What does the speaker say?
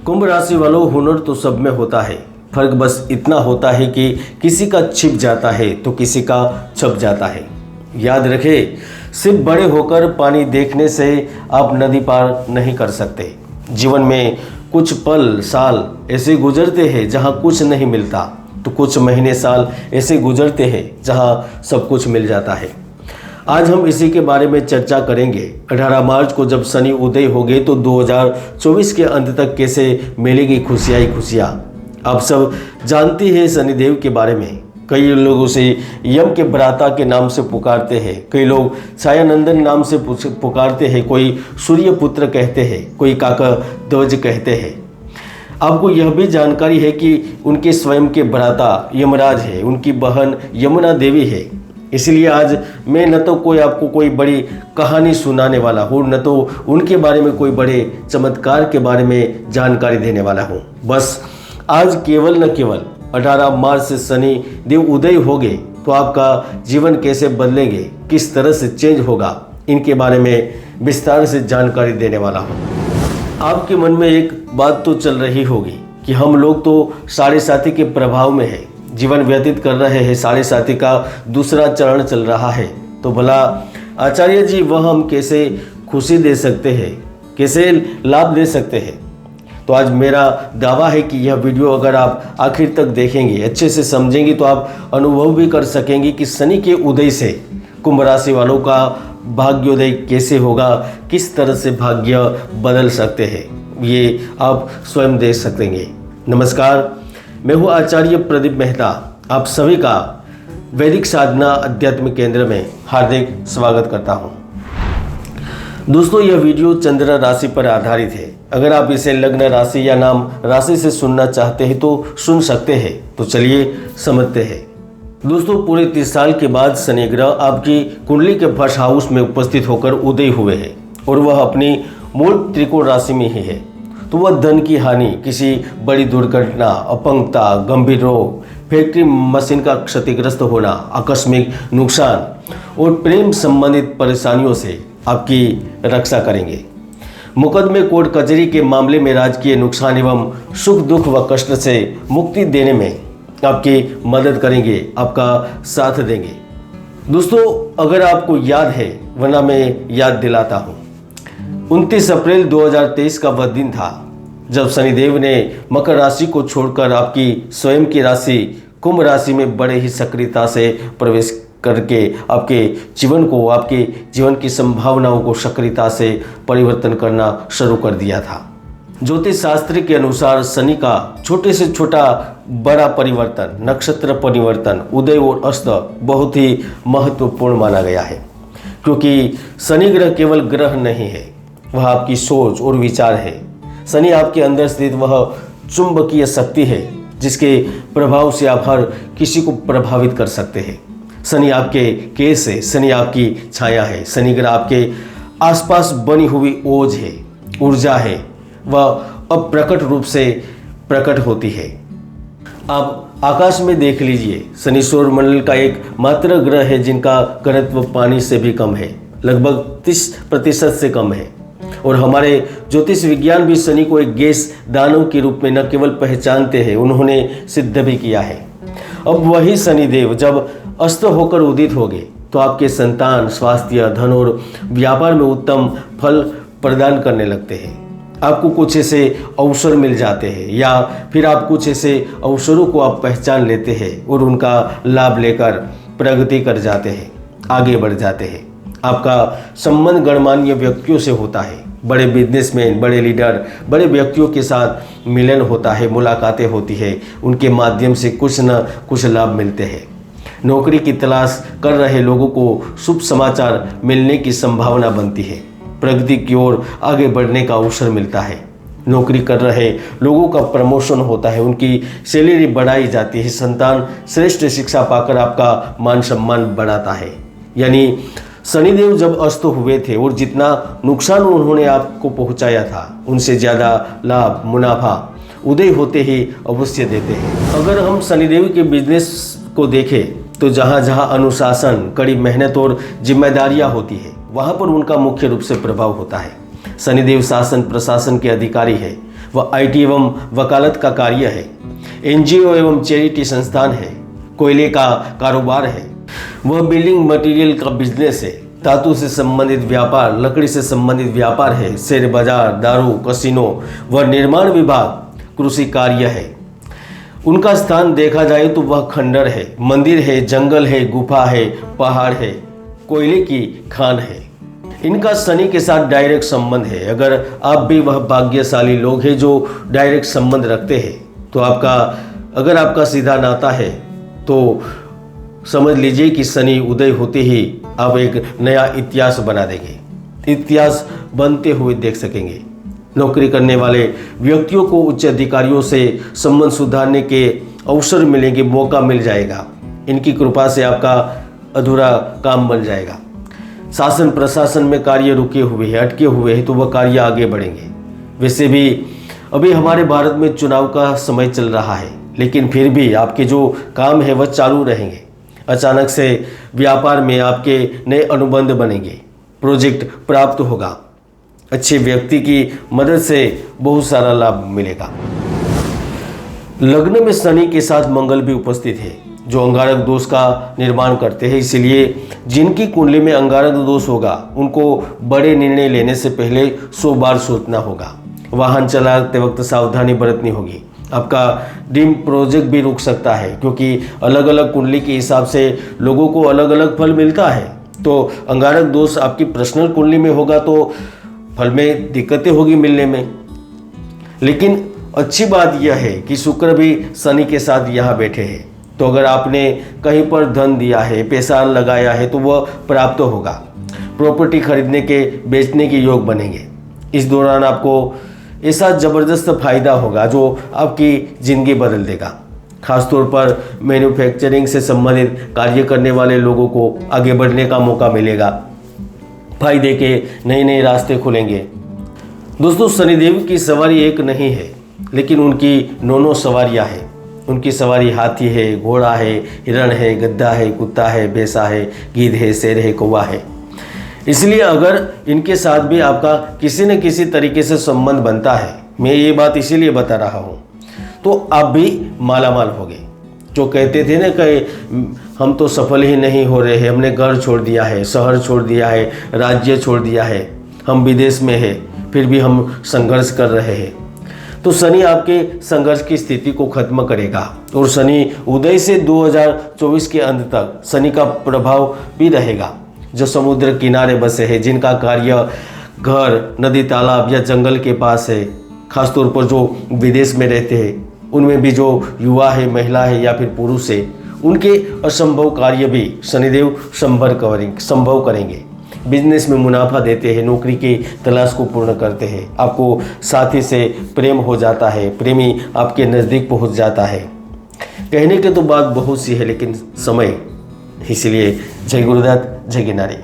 कुंभ राशि वालों, हुनर तो सब में होता है, फर्क बस इतना होता है कि किसी का छिप जाता है तो किसी का छप जाता है। याद रखें, सिर्फ बड़े होकर पानी देखने से आप नदी पार नहीं कर सकते। जीवन में कुछ पल साल ऐसे गुजरते हैं जहां कुछ नहीं मिलता, तो कुछ महीने साल ऐसे गुजरते हैं जहां सब कुछ मिल जाता है। आज हम इसी के बारे में चर्चा करेंगे। 18 मार्च को जब शनि उदय होंगे तो 2024 के अंत तक कैसे मिलेगी खुशियाँ ही खुशियाँ। आप सब जानते हैं शनिदेव के बारे में। कई लोग उसे यम के भ्राता के नाम से पुकारते हैं, कई लोग छायानंदन नाम से पुकारते हैं, कोई सूर्य पुत्र कहते हैं, कोई काकध्वज कहते हैं। आपको यह भी जानकारी है कि उनके स्वयं के भ्राता यमराज है, उनकी बहन यमुना देवी है। इसलिए आज मैं न तो कोई आपको कोई बड़ी कहानी सुनाने वाला हूँ, न तो उनके बारे में कोई बड़े चमत्कार के बारे में जानकारी देने वाला हूँ। बस आज केवल न केवल 18 मार्च से शनि देव उदय होंगे तो आपका जीवन कैसे बदलेंगे, किस तरह से चेंज होगा, इनके बारे में विस्तार से जानकारी देने वाला हूँ। आपके मन में एक बात तो चल रही होगी कि हम लोग तो साढ़े साथी के प्रभाव में है, जीवन व्यतीत कर रहे हैं, साढ़े साथी का दूसरा चरण चल रहा है, तो भला आचार्य जी वह हम कैसे खुशी दे सकते हैं, कैसे लाभ दे सकते हैं। तो आज मेरा दावा है कि यह वीडियो अगर आप आखिर तक देखेंगे, अच्छे से समझेंगे, तो आप अनुभव भी कर सकेंगे कि शनि के उदय से कुंभ राशि वालों का भाग्योदय कैसे होगा, किस तरह से भाग्य बदल सकते हैं, ये आप स्वयं देख सकेंगे। नमस्कार, मैं हूँ आचार्य प्रदीप मेहता। आप सभी का वैदिक साधना अध्यात्म केंद्र में हार्दिक स्वागत करता हूँ। दोस्तों, यह वीडियो चंद्र राशि पर आधारित है। अगर आप इसे लग्न राशि या नाम राशि से सुनना चाहते हैं तो सुन सकते हैं। तो चलिए समझते हैं। दोस्तों, पूरे 30 साल के बाद शनि ग्रह आपकी कुंडली के फर्स्ट हाउस में उपस्थित होकर उदय हुए हैं और वह अपनी मूल त्रिकोण राशि में ही है। तो वह धन की हानि, किसी बड़ी दुर्घटना, अपंगता, गंभीर रोग, फैक्ट्री मशीन का क्षतिग्रस्त होना, आकस्मिक नुकसान और प्रेम संबंधित परेशानियों से आपकी रक्षा करेंगे। मुकदमे, कोर्ट कचहरी के मामले में राजकीय नुकसान एवं सुख दुख व कष्ट से मुक्ति देने में आपकी मदद करेंगे, आपका साथ देंगे। दोस्तों, अगर आपको याद है, वरना मैं याद दिलाता हूँ, 29 अप्रैल 2023 का वह दिन था जब शनिदेव ने मकर राशि को छोड़कर आपकी स्वयं की राशि कुंभ राशि में बड़े ही सक्रियता से प्रवेश करके आपके जीवन को, आपके जीवन की संभावनाओं को सक्रियता से परिवर्तन करना शुरू कर दिया था। ज्योतिष शास्त्र के अनुसार शनि का छोटे से छोटा बड़ा परिवर्तन, नक्षत्र परिवर्तन, उदय और अस्त बहुत ही महत्वपूर्ण माना गया है, क्योंकि शनि ग्रह केवल ग्रह नहीं है, वह आपकी सोच और विचार है। शनि आपके अंदर स्थित वह चुंबकीय शक्ति है जिसके प्रभाव से आप हर किसी को प्रभावित कर सकते हैं। शनि आपके केस है, शनि आपकी छाया है, शनि ग्रह आपके आसपास बनी हुई ओज है, ऊर्जा है, वह अप्रकट रूप से प्रकट होती है। आप आकाश में देख लीजिए, शनि सौरमंडल का एक मात्र ग्रह है जिनका घनत्व पानी से भी कम है, लगभग 30% से कम है। और हमारे ज्योतिष विज्ञान भी शनि को एक गैस दानव के रूप में न केवल पहचानते हैं, उन्होंने सिद्ध भी किया है। अब वही शनिदेव जब अस्त होकर उदित होंगे तो आपके संतान, स्वास्थ्य, धन और व्यापार में उत्तम फल प्रदान करने लगते हैं। आपको कुछ ऐसे अवसर मिल जाते हैं या फिर आप कुछ ऐसे अवसरों को आप पहचान लेते हैं और उनका लाभ लेकर प्रगति कर जाते हैं, आगे बढ़ जाते हैं। आपका संबंध गणमान्य व्यक्तियों से होता है, बड़े बिजनेसमैन, बड़े लीडर, बड़े व्यक्तियों के साथ मिलन होता है, मुलाकातें होती है, उनके माध्यम से कुछ न कुछ लाभ मिलते हैं। नौकरी की तलाश कर रहे लोगों को शुभ समाचार मिलने की संभावना बनती है, प्रगति की ओर आगे बढ़ने का अवसर मिलता है। नौकरी कर रहे लोगों का प्रमोशन होता है, उनकी सैलरी बढ़ाई जाती है, संतान श्रेष्ठ शिक्षा पाकर आपका मान सम्मान बढ़ाता है। यानी शनिदेव जब अस्त हुए थे और जितना नुकसान उन्होंने आपको पहुंचाया था, उनसे ज़्यादा लाभ, मुनाफा उदय होते ही अवश्य देते हैं। अगर हम शनिदेव के बिजनेस को देखें तो जहाँ जहाँ अनुशासन, कड़ी मेहनत और जिम्मेदारियाँ होती है, वहाँ पर उनका मुख्य रूप से प्रभाव होता है। शनिदेव शासन प्रशासन के अधिकारी है, वह IT एवं वकालत का कार्य है, NGO एवं चैरिटी संस्थान है, कोयले का कारोबार है, वह बिल्डिंग मटेरियल का बिजनेस है, धातु से संबंधित व्यापार, लकड़ी से संबंधित व्यापार है, शेयर बाजार, दारू, कसिनो व निर्माण विभाग, कृषि कार्य है। उनका स्थान देखा जाए तो वह खंडर है, मंदिर है, जंगल है, गुफा है, पहाड़ है, कोयले की खान है। इनका शनि के साथ डायरेक्ट संबंध है। अगर आप भी वह भाग्यशाली लोग हैं जो डायरेक्ट संबंध रखते हैं, तो अगर आपका सीधा नाता है तो समझ लीजिए कि शनि उदय होते ही आप एक नया इतिहास बना देंगे, इतिहास बनते हुए देख सकेंगे। नौकरी करने वाले व्यक्तियों को उच्च अधिकारियों से संबंध सुधारने के अवसर मिलेंगे, मौका मिल जाएगा। इनकी कृपा से आपका अधूरा काम बन जाएगा। शासन प्रशासन में कार्य रुके हुए हैं, अटके हुए हैं, तो वह कार्य आगे बढ़ेंगे। वैसे भी अभी हमारे भारत में चुनाव का समय चल रहा है, लेकिन फिर भी आपके जो काम है वह चालू रहेंगे। अचानक से व्यापार में आपके नए अनुबंध बनेंगे, प्रोजेक्ट प्राप्त होगा, अच्छे व्यक्ति की मदद से बहुत सारा लाभ मिलेगा। लग्न में शनि के साथ मंगल भी उपस्थित है, जो अंगारक दोष का निर्माण करते हैं। इसलिए जिनकी कुंडली में अंगारक दोष होगा उनको बड़े निर्णय लेने से पहले 100 बार सोचना होगा। वाहन चलाते वक्त सावधानी बरतनी होगी। आपका ड्रीम प्रोजेक्ट भी रुक सकता है, क्योंकि अलग अलग कुंडली के हिसाब से लोगों को अलग अलग फल मिलता है। तो अंगारक दोष आपकी पर्सनल कुंडली में होगा तो फल में दिक्कतें होगी मिलने में। लेकिन अच्छी बात यह है कि शुक्र भी शनि के साथ यहाँ बैठे हैं, तो अगर आपने कहीं पर धन दिया है, पैसा लगाया है, तो वह प्राप्त होगा। प्रॉपर्टी खरीदने के बेचने के योग बनेंगे। इस दौरान आपको ऐसा ज़बरदस्त फायदा होगा जो आपकी ज़िंदगी बदल देगा। खासतौर पर मैन्युफैक्चरिंग से संबंधित कार्य करने वाले लोगों को आगे बढ़ने का मौका मिलेगा। फायदे के नए नए रास्ते खुलेंगे। दोस्तों, शनिदेव की सवारी एक नहीं है, लेकिन उनकी 9 सवारियां हैं। उनकी सवारी हाथी है, घोड़ा है, हिरण है, गद्दा है, कुत्ता है, भैंसा है, गीद है, शेर है, कौवा है। इसलिए अगर इनके साथ भी आपका किसी न किसी तरीके से संबंध बनता है, मैं ये बात इसीलिए बता रहा हूँ, तो आप भी मालामाल होगे। जो कहते थे ना कि हम तो सफल ही नहीं हो रहे हैं, हमने घर छोड़ दिया है, शहर छोड़ दिया है, राज्य छोड़ दिया है, हम विदेश में हैं, फिर भी हम संघर्ष कर रहे हैं, तो शनि आपके संघर्ष की स्थिति को खत्म करेगा। और शनि उदय से 2024 के अंत तक शनि का प्रभाव भी रहेगा। जो समुद्र किनारे बसे हैं, जिनका कार्य घर, नदी, तालाब या जंगल के पास है, खासतौर पर जो विदेश में रहते हैं, उनमें भी जो युवा है, महिला है या फिर पुरुष है, उनके असंभव कार्य भी शनिदेव संभव करेंगे। बिजनेस में मुनाफा देते हैं, नौकरी की तलाश को पूर्ण करते हैं, आपको साथी से प्रेम हो जाता है, प्रेमी आपके नज़दीक पहुंच जाता है। कहने के तो बात बहुत सी है, लेकिन समय, इसलिए जय गुरुदत्त, जय गिरनारी।